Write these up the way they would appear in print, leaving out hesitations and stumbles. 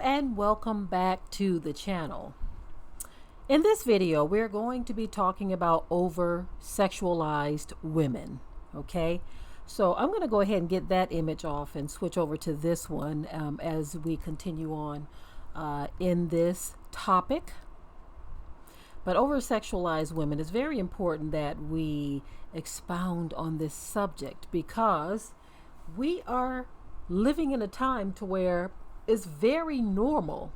and welcome back to the channel. In this video, we're going to be talking about over-sexualized women, okay? So I'm going to go ahead and get that image off and switch over to this one as we continue on in this topic. But over-sexualized women, it's very important that we expound on this subject because we are living in a time to where it's very normal.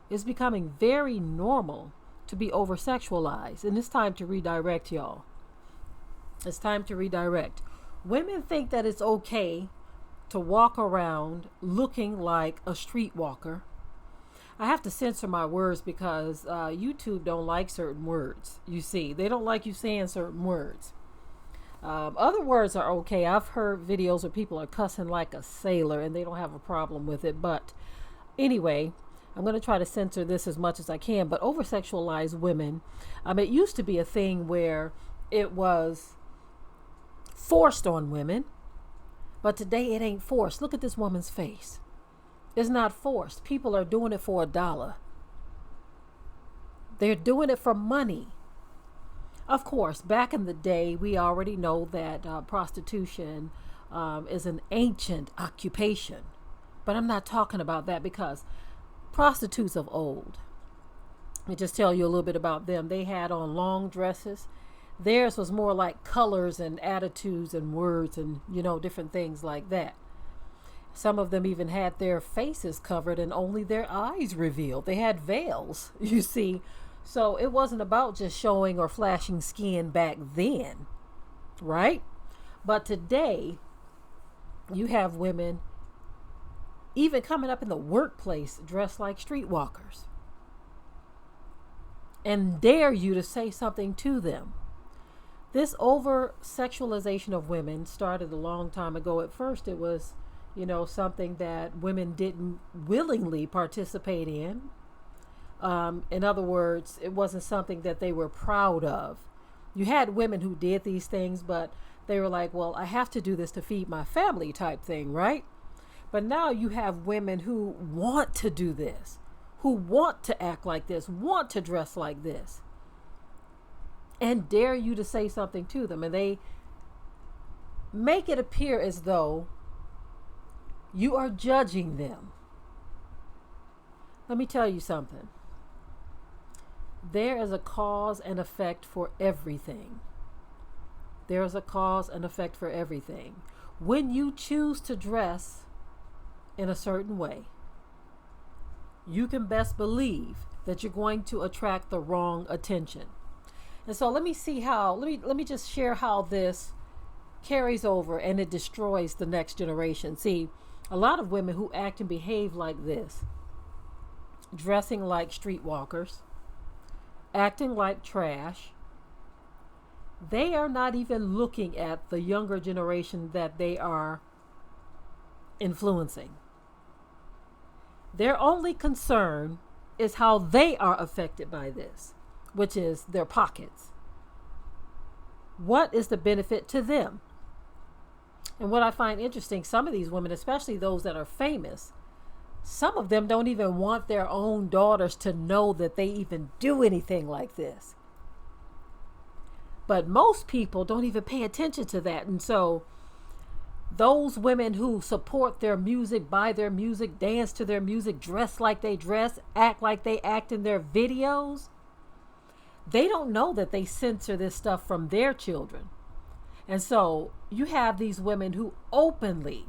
It's becoming very normal to be over-sexualized. And it's time to redirect, y'all. It's time to redirect. Women think that it's okay to walk around looking like a streetwalker. I have to censor my words because YouTube don't like certain words. You see, they don't like you saying certain words. Other words are okay. I've heard videos where people are cussing like a sailor and they don't have a problem with it. But anyway, I'm going to try to censor this as much as I can. But over-sexualized women, it used to be a thing where it was forced on women. But today it ain't forced. Look at this woman's face. It's not forced. People are doing it for $1. They're doing it for money. Of course, back in the day, we already know that prostitution is an ancient occupation. But I'm not talking about that because prostitutes of old, let me just tell you a little bit about them. They had on long dresses. Theirs was more like colors and attitudes and words and, different things like that. Some of them even had their faces covered and only their eyes revealed. They had veils, you see. So it wasn't about just showing or flashing skin back then, right? But today, you have women even coming up in the workplace dressed like streetwalkers and dare you to say something to them. This over-sexualization of women started a long time ago. At first, it was, something that women didn't willingly participate in. In other words, it wasn't something that they were proud of. You had women who did these things, but they were like, well, I have to do this to feed my family type thing, right? But now you have women who want to do this, who want to act like this, want to dress like this, and dare you to say something to them. And they make it appear as though you are judging them. Let me tell you something. There is a cause and effect for everything. There is a cause and effect for everything. When you choose to dress in a certain way, you can best believe that you're going to attract the wrong attention. And so let me just share how this carries over and it destroys the next generation. See, a lot of women who act and behave like this, dressing like streetwalkers, acting like trash, they are not even looking at the younger generation that they are influencing. Their only concern is how they are affected by this, which is their pockets. What is the benefit to them? And what I find interesting, some of these women, especially those that are famous, some of them don't even want their own daughters to know that they even do anything like this. But most people don't even pay attention to that. And so those women who support their music, buy their music, dance to their music, dress like they dress, act like they act in their videos, they don't know that they censor this stuff from their children. And so you have these women who openly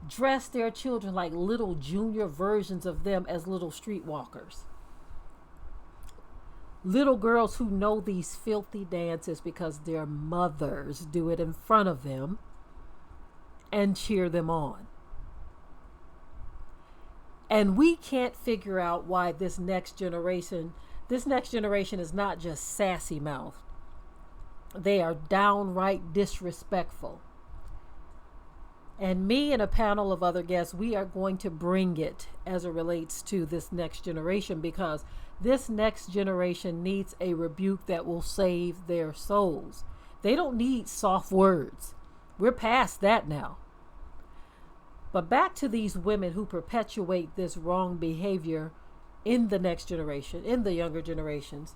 dress their children like little junior versions of them as little streetwalkers. Little girls who know these filthy dances because their mothers do it in front of them and cheer them on. And we can't figure out why this next generation is not just sassy mouth. They are downright disrespectful. And me and a panel of other guests, we are going to bring it as it relates to this next generation because this next generation needs a rebuke that will save their souls. They don't need soft words. We're past that now. But back to these women who perpetuate this wrong behavior in the next generation, in the younger generations.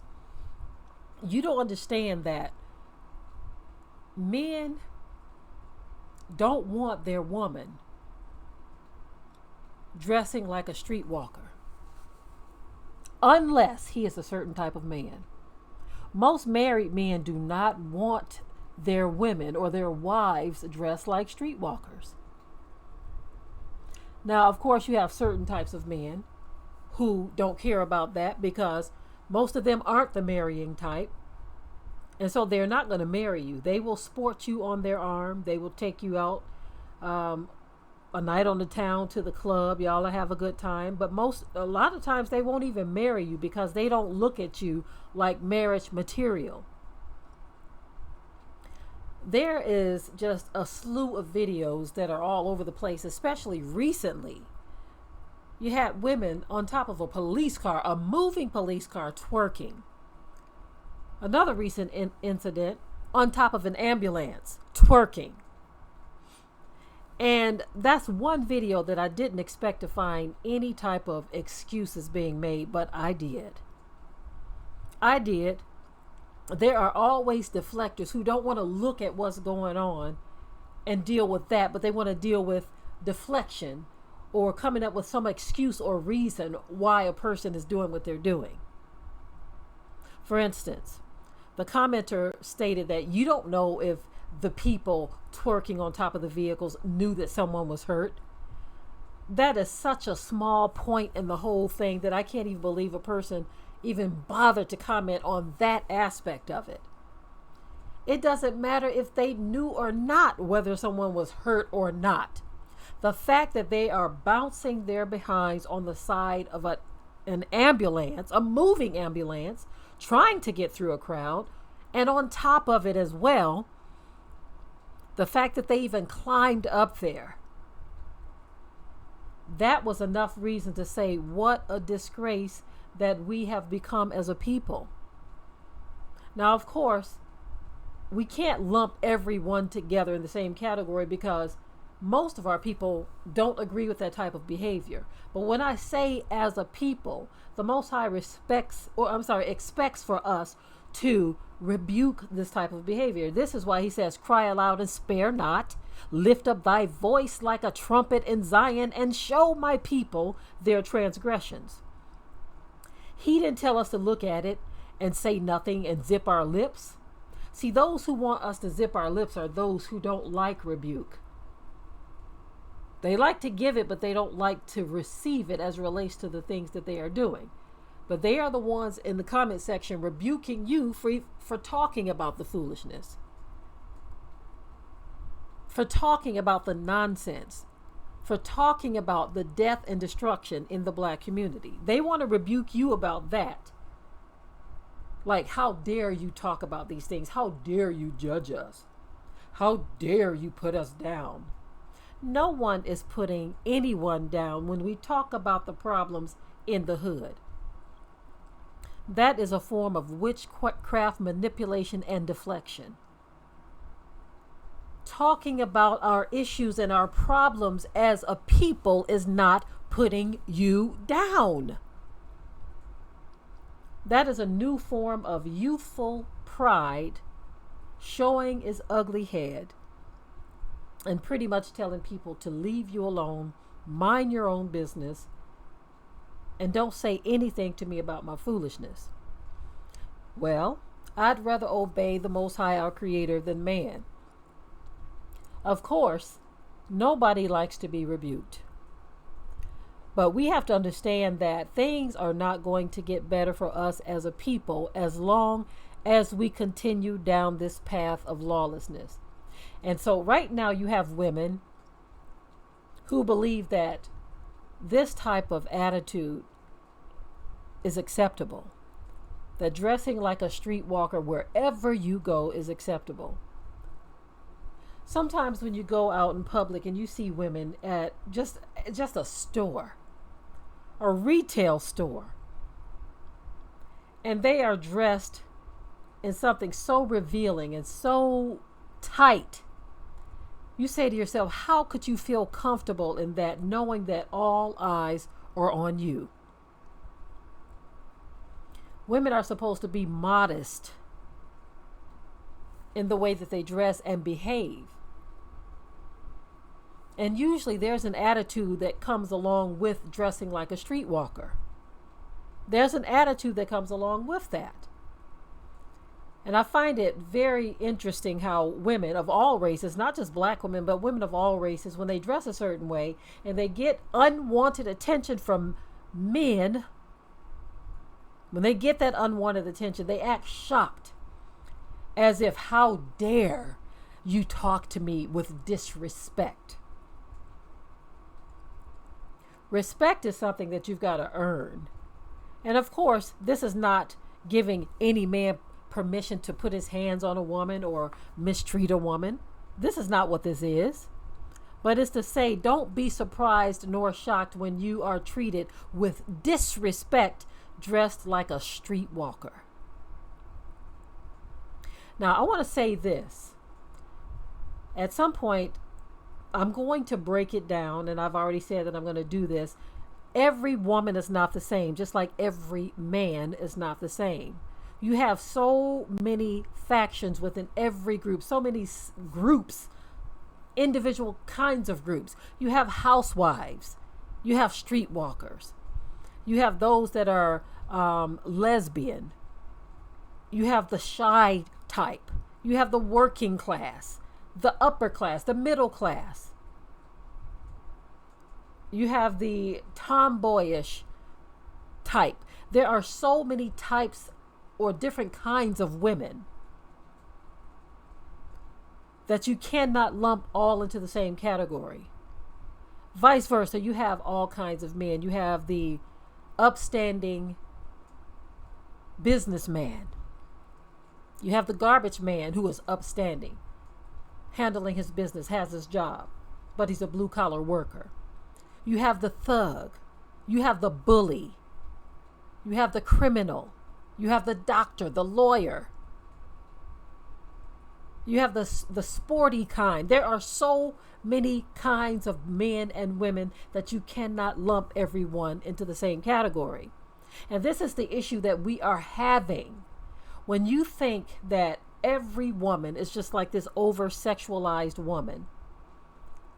You don't understand that men don't want their woman dressing like a streetwalker unless he is a certain type of man. Most married men do not want their women or their wives dressed like streetwalkers. Now, of course, you have certain types of men who don't care about that because most of them aren't the marrying type. And so they're not going to marry you. They will sport you on their arm. They will take you out a night on the town to the club. Y'all will have a good time. But a lot of times they won't even marry you because they don't look at you like marriage material. There is just a slew of videos that are all over the place, especially recently. You had women on top of a police car, a moving police car, twerking. Another recent incident, on top of an ambulance, twerking. And that's one video that I didn't expect to find any type of excuses being made, but I did. There are always deflectors who don't want to look at what's going on and deal with that, but they want to deal with deflection or coming up with some excuse or reason why a person is doing what they're doing. For instance, the commenter stated that you don't know if the people twerking on top of the vehicles knew that someone was hurt. That is such a small point in the whole thing that I can't even believe a person even bothered to comment on that aspect of it. It doesn't matter if they knew or not whether someone was hurt or not. The fact that they are bouncing their behinds on the side of an ambulance, a moving ambulance, trying to get through a crowd, and on top of it as well, the fact that they even climbed up there, that was enough reason to say what a disgrace that we have become as a people. Now, of course, we can't lump everyone together in the same category because most of our people don't agree with that type of behavior. But when I say as a people, the Most High expects for us to rebuke this type of behavior. This is why he says, cry aloud and spare not. Lift up thy voice like a trumpet in Zion and show my people their transgressions. He didn't tell us to look at it and say nothing and zip our lips. See, those who want us to zip our lips are those who don't like rebuke. They like to give it, but they don't like to receive it as it relates to the things that they are doing. But they are the ones in the comment section rebuking you for talking about the foolishness, for talking about the nonsense, for talking about the death and destruction in the Black community. They want to rebuke you about that. Like, how dare you talk about these things? How dare you judge us? How dare you put us down? No one is putting anyone down when we talk about the problems in the hood. That is a form of witchcraft, manipulation, and deflection. Talking about our issues and our problems as a people is not putting you down. That is a new form of youthful pride showing its ugly head and pretty much telling people to leave you alone, mind your own business, and don't say anything to me about my foolishness. Well, I'd rather obey the Most High, our Creator, than man. Of course, nobody likes to be rebuked. But we have to understand that things are not going to get better for us as a people as long as we continue down this path of lawlessness. And so right now you have women who believe that this type of attitude is acceptable. That dressing like a streetwalker wherever you go is acceptable. Sometimes when you go out in public and you see women at just a store, a retail store, and they are dressed in something so revealing and so tight You say to yourself, how could you feel comfortable in that, knowing that all eyes are on you? Women are supposed to be modest in the way that they dress and behave. And usually there's an attitude that comes along with dressing like a streetwalker. There's an attitude that comes along with that. And I find it very interesting how women of all races, not just black women, but women of all races, when they dress a certain way and they get unwanted attention from men, when they get that unwanted attention, they act shocked, as if, how dare you talk to me with disrespect? Respect is something that you've got to earn. And of course, this is not giving any man permission to put his hands on a woman or mistreat a woman. This is not what this is. But it's to say, don't be surprised nor shocked when you are treated with disrespect, dressed like a streetwalker. Now, I want to say this. At some point, I'm going to break it down, and I've already said that I'm going to do this. Every woman is not the same, just like every man is not the same. You have so many factions within every group, so many groups, individual kinds of groups. You have housewives, you have streetwalkers, you have those that are lesbian, you have the shy type, you have the working class, the upper class, the middle class. You have the tomboyish type. There are so many types or different kinds of women that you cannot lump all into the same category. Vice versa, you have all kinds of men. You have the upstanding businessman. You have the garbage man who is upstanding, handling his business, has his job, but he's a blue-collar worker. You have the thug. You have the bully. You have the criminal. You have the doctor, the lawyer. You have the sporty kind. There are so many kinds of men and women that you cannot lump everyone into the same category. And this is the issue that we are having. When you think that every woman is just like this over-sexualized woman,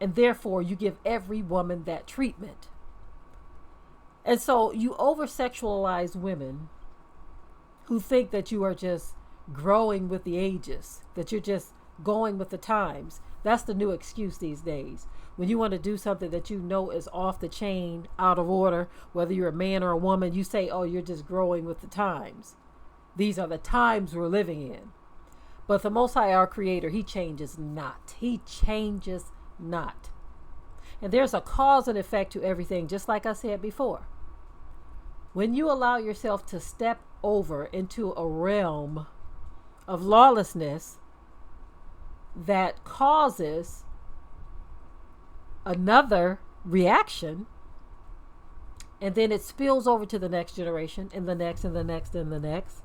and therefore you give every woman that treatment. And so you over-sexualize women who think that you are just growing with the ages, that you're just going with the times. That's the new excuse these days. When you want to do something that you know is off the chain, out of order, whether you're a man or a woman, you say, oh, you're just growing with the times. These are the times we're living in. But the Most High, our Creator, He changes not. He changes not. And there's a cause and effect to everything, just like I said before. When you allow yourself to step over into a realm of lawlessness that causes another reaction, and then it spills over to the next generation and the next and the next and the next.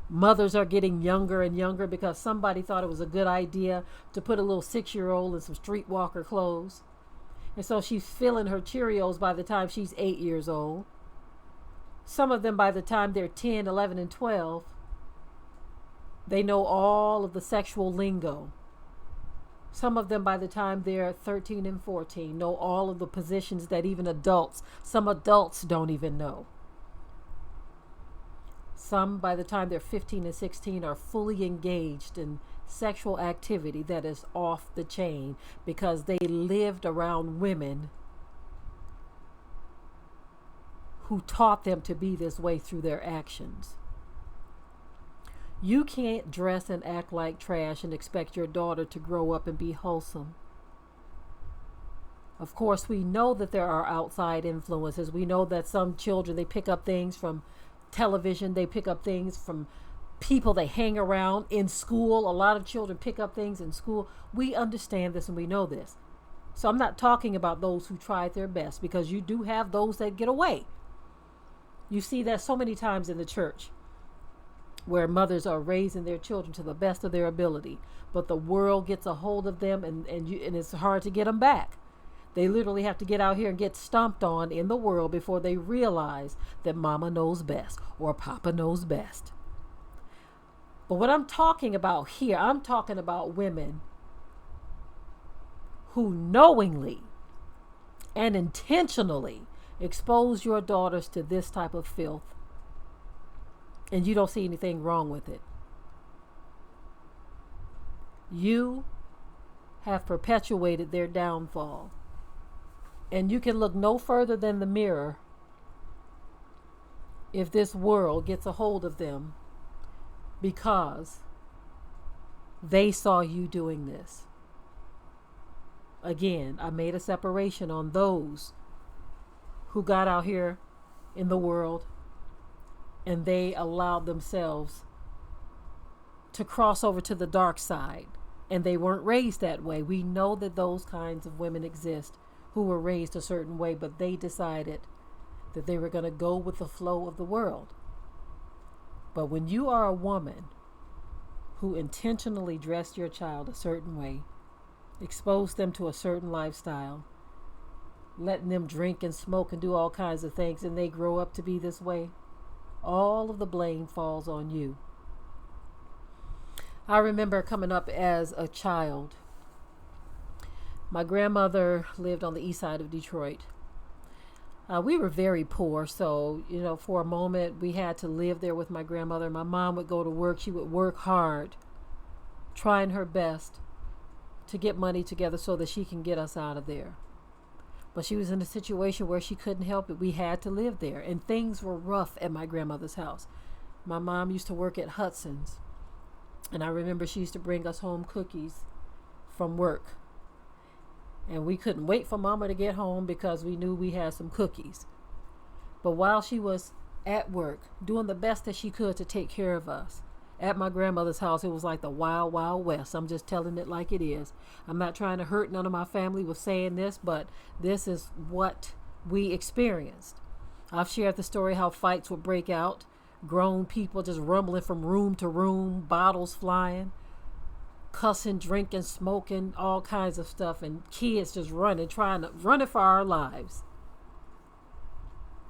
Mothers are getting younger and younger because somebody thought it was a good idea to put a little 6-year-old in some streetwalker clothes. And so she's filling her Cheerios by the time she's 8 years old. Some of them, by the time they're 10, 11, and 12, they know all of the sexual lingo. Some of them, by the time they're 13 and 14, know all of the positions that even some adults don't even know. Some, by the time they're 15 and 16, are fully engaged in sexual activity that is off the chain because they lived around women who taught them to be this way through their actions. You can't dress and act like trash and expect your daughter to grow up and be wholesome. Of course, we know that there are outside influences. We know that some children, they pick up things from television. They pick up things from people they hang around in school. A lot of children pick up things in school. We understand this and we know this. So I'm not talking about those who tried their best, because you do have those that get away. You see that so many times in the church. where mothers are raising their children to the best of their ability, but the world gets a hold of them, and it's hard to get them back. They literally have to get out here and get stomped on in the world before they realize that mama knows best or papa knows best. But what I'm talking about here, I'm talking about women who knowingly and intentionally expose your daughters to this type of filth, and you don't see anything wrong with it. You have perpetuated their downfall. And you can look no further than the mirror if this world gets a hold of them, because they saw you doing this. Again, I made a separation on those who got out here in the world and they allowed themselves to cross over to the dark side, and they weren't raised that way. We know that those kinds of women exist who were raised a certain way, but they decided that they were going to go with the flow of the world. But when you are a woman who intentionally dressed your child a certain way, exposed them to a certain lifestyle, letting them drink and smoke and do all kinds of things, and they grow up to be this way, all of the blame falls on you. I remember coming up as a child. My grandmother lived on the east side of Detroit. We were very poor, so, for a moment we had to live there with my grandmother. My mom would go to work. She would work hard, trying her best to get money together so that she can get us out of there. But she was in a situation where she couldn't help it. We had to live there, and things were rough at my grandmother's house. My mom used to work at Hudson's, and I remember she used to bring us home cookies from work. And we couldn't wait for mama to get home because we knew we had some cookies. But while she was at work, doing the best that she could to take care of us, at my grandmother's house, it was like the wild, wild west. I'm just telling it like it is. I'm not trying to hurt none of my family with saying this, but this is what we experienced. I've shared the story how fights would break out, grown people just rumbling from room to room, bottles flying, cussing, drinking, smoking, all kinds of stuff, and kids just running for our lives.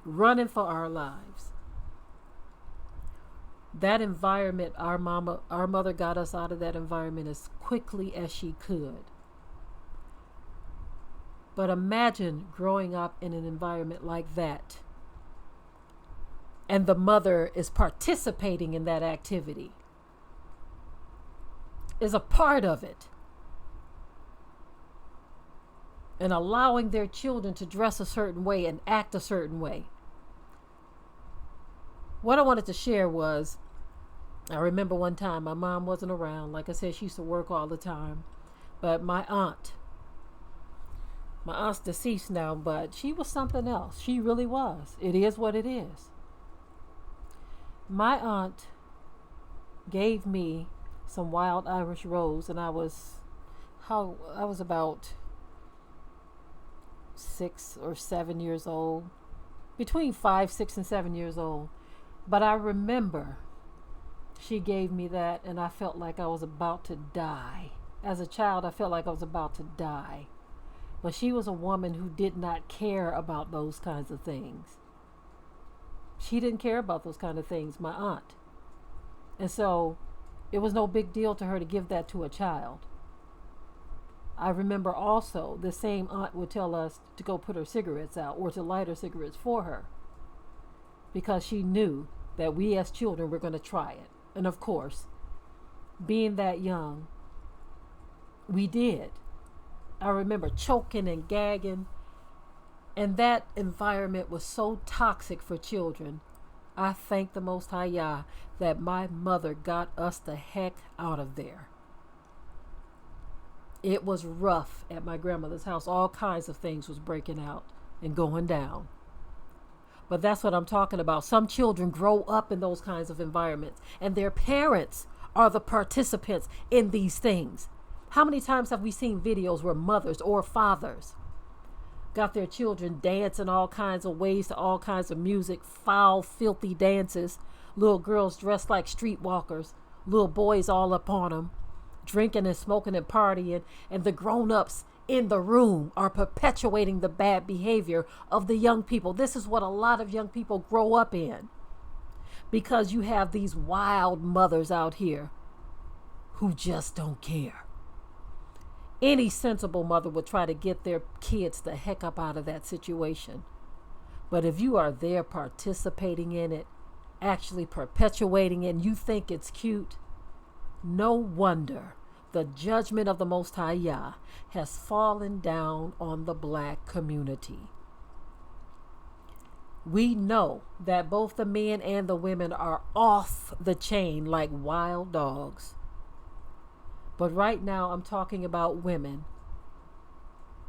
Running for our lives. That environment, our mother got us out of that environment as quickly as she could. But imagine growing up in an environment like that, and the mother is participating in that activity, is a part of it, and allowing their children to dress a certain way and act a certain way. What I wanted to share was, I remember one time my mom wasn't around. Like I said, she used to work all the time. But my aunt's deceased now, but she was something else. She really was. It is what it is. My aunt gave me some wild Irish rose, and I was about 6 or 7 years old, between 5, 6, and 7 years old. But I remember she gave me that, and I felt like I was about to die. As a child, I felt like I was about to die. But she was a woman who did not care about those kinds of things. She didn't care about those kind of things, my aunt. And so it was no big deal to her to give that to a child. I remember also the same aunt would tell us to go put her cigarettes out or to light her cigarettes for her, because she knew that we as children were going to try it. And of course, being that young, we did. I remember choking and gagging, and that environment was so toxic for children. I thank the Most High Yah that my mother got us the heck out of there. It was rough at my grandmother's house. All kinds of things was breaking out and going down. But that's what I'm talking about. Some children grow up in those kinds of environments, and their parents are the participants in these things. How many times have we seen videos where mothers or fathers got their children dancing all kinds of ways to all kinds of music, foul, filthy dances, Little girls dressed like streetwalkers, little boys all up on them, drinking and smoking and partying, and the grown-ups in the room are perpetuating the bad behavior of the young people. This is what a lot of young people grow up in, because you have these wild mothers out here who just don't care. Any sensible mother would try to get their kids the heck up out of that situation. But if you are there participating in it, actually perpetuating it, and you think it's cute, no wonder the judgment of the Most High Yah has fallen down on the black community. We know that both the men and the women are off the chain like wild dogs. But right now I'm talking about women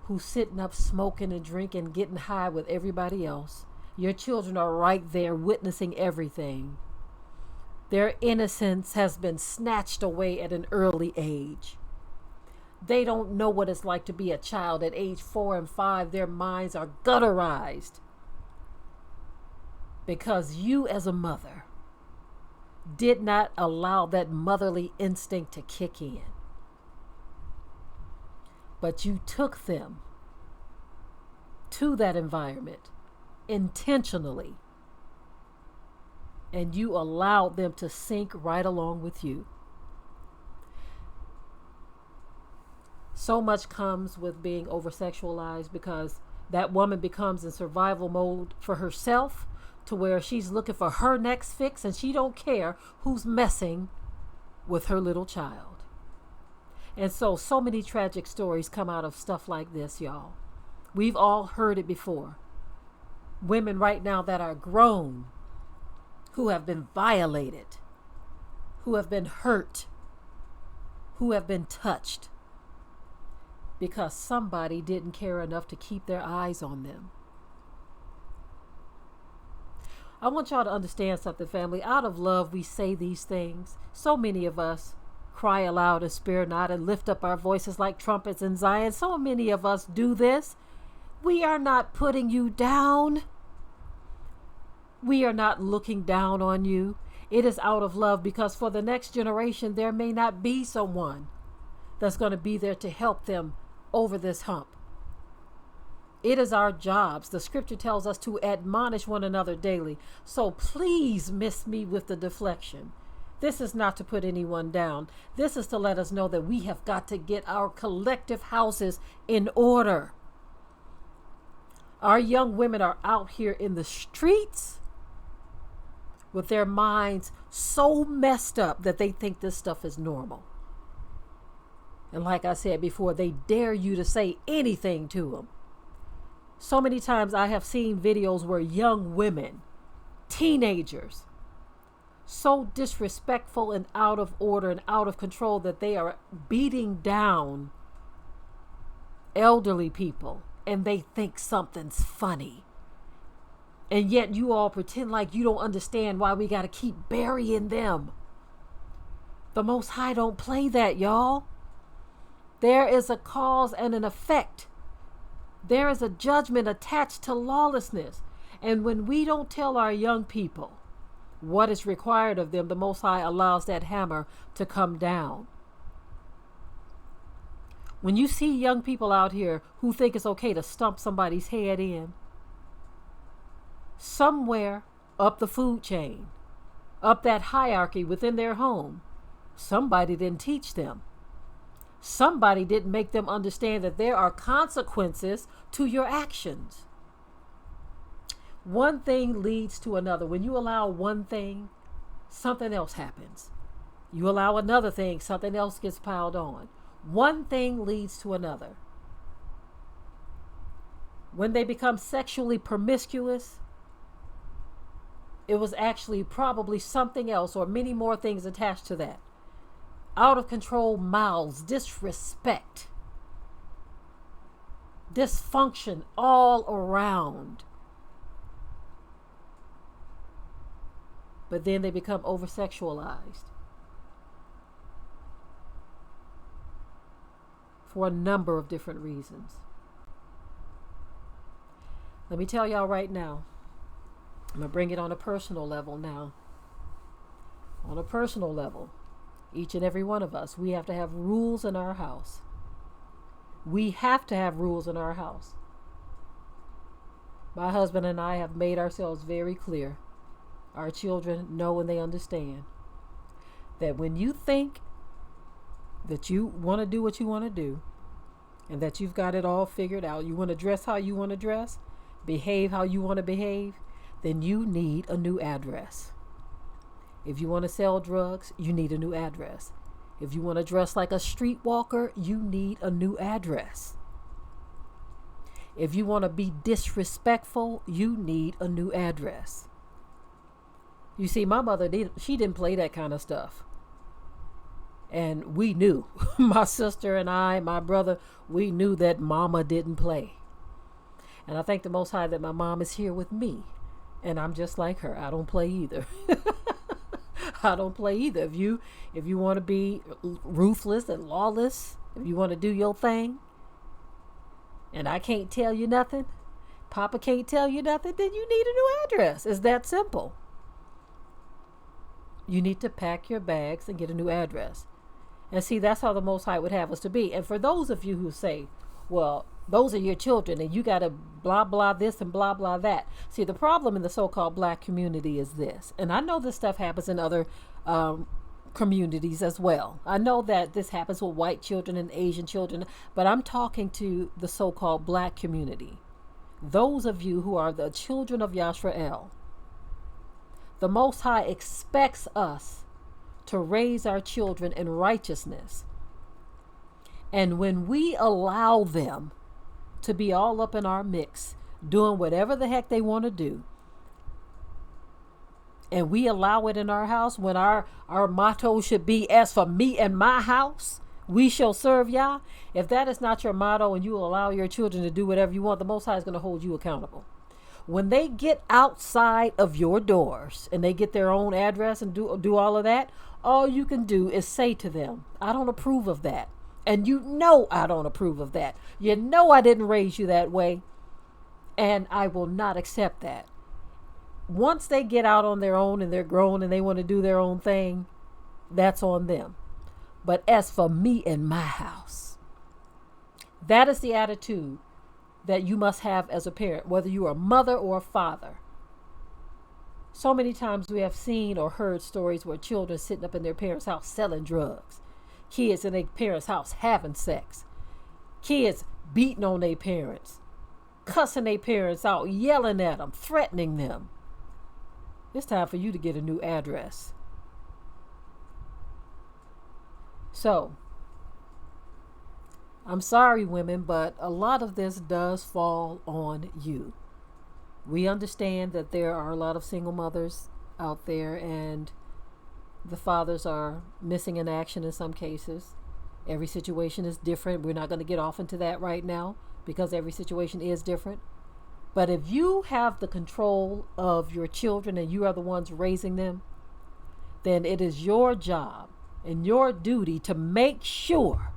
who sitting up smoking and drinking, getting high with everybody else. Your children are right there witnessing everything. Their innocence has been snatched away at an early age. They don't know what it's like to be a child at age 4 and 5. Their minds are gutterized because you as a mother did not allow that motherly instinct to kick in. But you took them to that environment intentionally, and you allowed them to sink right along with you. So much comes with being oversexualized because that woman becomes in survival mode for herself, to where she's looking for her next fix, and she don't care who's messing with her little child. And so many tragic stories come out of stuff like this, y'all. We've all heard it before. Women right now that are grown, who have been violated, who have been hurt, who have been touched, because somebody didn't care enough to keep their eyes on them. I want y'all to understand something, family. Out of love, we say these things. So many of us cry aloud and spare not, and lift up our voices like trumpets in Zion. So many of us do this. We are not putting you down. We are not looking down on you. It is out of love, because for the next generation, there may not be someone that's going to be there to help them over this hump. It is our jobs. The scripture tells us to admonish one another daily. So please miss me with the deflection. This is not to put anyone down. This is to let us know that we have got to get our collective houses in order. Our young women are out here in the streets with their minds so messed up that they think this stuff is normal. And like I said before, they dare you to say anything to them. So many times I have seen videos where young women, teenagers, so disrespectful and out of order and out of control that they are beating down elderly people, and they think something's funny. And yet you all pretend like you don't understand why we got to keep burying them. The Most High don't play that, y'all. There is a cause and an effect. There is a judgment attached to lawlessness. And when we don't tell our young people what is required of them, the Most High allows that hammer to come down. When you see young people out here who think it's okay to stump somebody's head in, somewhere up the food chain, up that hierarchy within their home, somebody didn't teach them. Somebody didn't make them understand that there are consequences to your actions. One thing leads to another. When you allow one thing, something else happens. You allow another thing, something else gets piled on. One thing leads to another. When they become sexually promiscuous, it was actually probably something else or many more things attached to that. Out of control mouths, disrespect, dysfunction all around. But then they become oversexualized for a number of different reasons. Let me tell y'all right now, I'm going to bring it on a personal level now. On a personal level, each and every one of us, we have to have rules in our house. We have to have rules in our house. My husband and I have made ourselves very clear. Our children know and they understand that when you think that you want to do what you want to do and that you've got it all figured out, you want to dress how you want to dress, behave how you want to behave, then you need a new address. If you want to sell drugs, you need a new address. If you want to dress like a streetwalker, you need a new address. If you want to be disrespectful, you need a new address. You see, my mother, she didn't play that kind of stuff. And we knew, my sister and I, my brother, we knew that mama didn't play. And I thank the Most High that my mom is here with me. And I'm just like her. I don't play either. I don't play either. If you want to be ruthless and lawless, if you want to do your thing, and I can't tell you nothing, Papa can't tell you nothing, then you need a new address. It's that simple. You need to pack your bags and get a new address. And see, that's how the Most High would have us to be. And for those of you who say, well, those are your children and you got to blah, blah this and blah, blah that. See, the problem in the so-called black community is this. And I know this stuff happens in other communities as well. I know that this happens with white children and Asian children, but I'm talking to the so-called black community. Those of you who are the children of Yashrael. The Most High expects us to raise our children in righteousness. And when we allow them to be all up in our mix, doing whatever the heck they want to do, and we allow it in our house, when our motto should be, as for me and my house, we shall serve Yah. If that is not your motto and you allow your children to do whatever you want, the Most High is going to hold you accountable. When they get outside of your doors and they get their own address and do all of that, all you can do is say to them, I don't approve of that. And you know I don't approve of that. You know I didn't raise you that way. And I will not accept that. Once they get out on their own and they're grown and they want to do their own thing, that's on them. But as for me and my house, that is the attitude that you must have as a parent, whether you are a mother or a father. So many times we have seen or heard stories where children sitting up in their parents' house selling drugs. Kids in their parents' house having sex. Kids beating on their parents. Cussing their parents out, yelling at them, threatening them. It's time for you to get a new address. So, I'm sorry, women, but a lot of this does fall on you. We understand that there are a lot of single mothers out there and the fathers are missing in action in some cases. Every situation is different. We're not going to get off into that right now because every situation is different. But if you have the control of your children and you are the ones raising them, then it is your job and your duty to make sure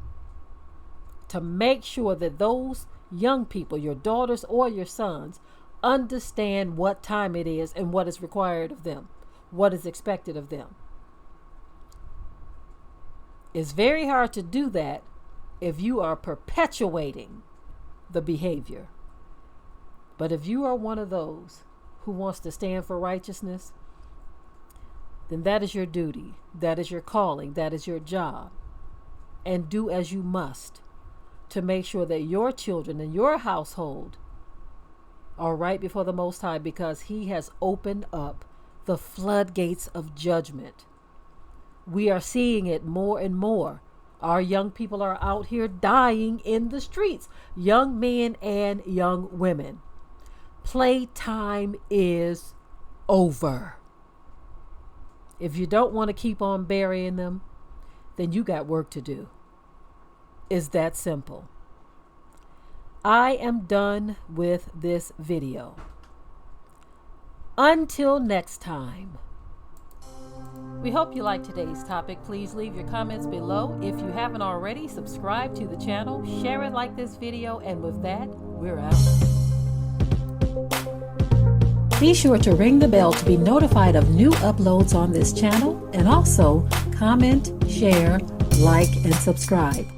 that those young people, your daughters or your sons, understand what time it is and what is required of them, what is expected of them. It's very hard to do that if you are perpetuating the behavior. But if you are one of those who wants to stand for righteousness, then that is your duty, that is your calling, that is your job. And do as you must to make sure that your children and your household are right before the Most High, because He has opened up the floodgates of judgment. We are seeing it more and more. Our young people are out here dying in the streets, young men and young women. Playtime is over. If you don't want to keep on burying them, then you got work to do. It's that simple. I am done with this video. Until next time. We hope you liked today's topic. Please leave your comments below. If you haven't already, subscribe to the channel, share it like this video, and with that, we're out. Be sure to ring the bell to be notified of new uploads on this channel, and also comment, share, like, and subscribe.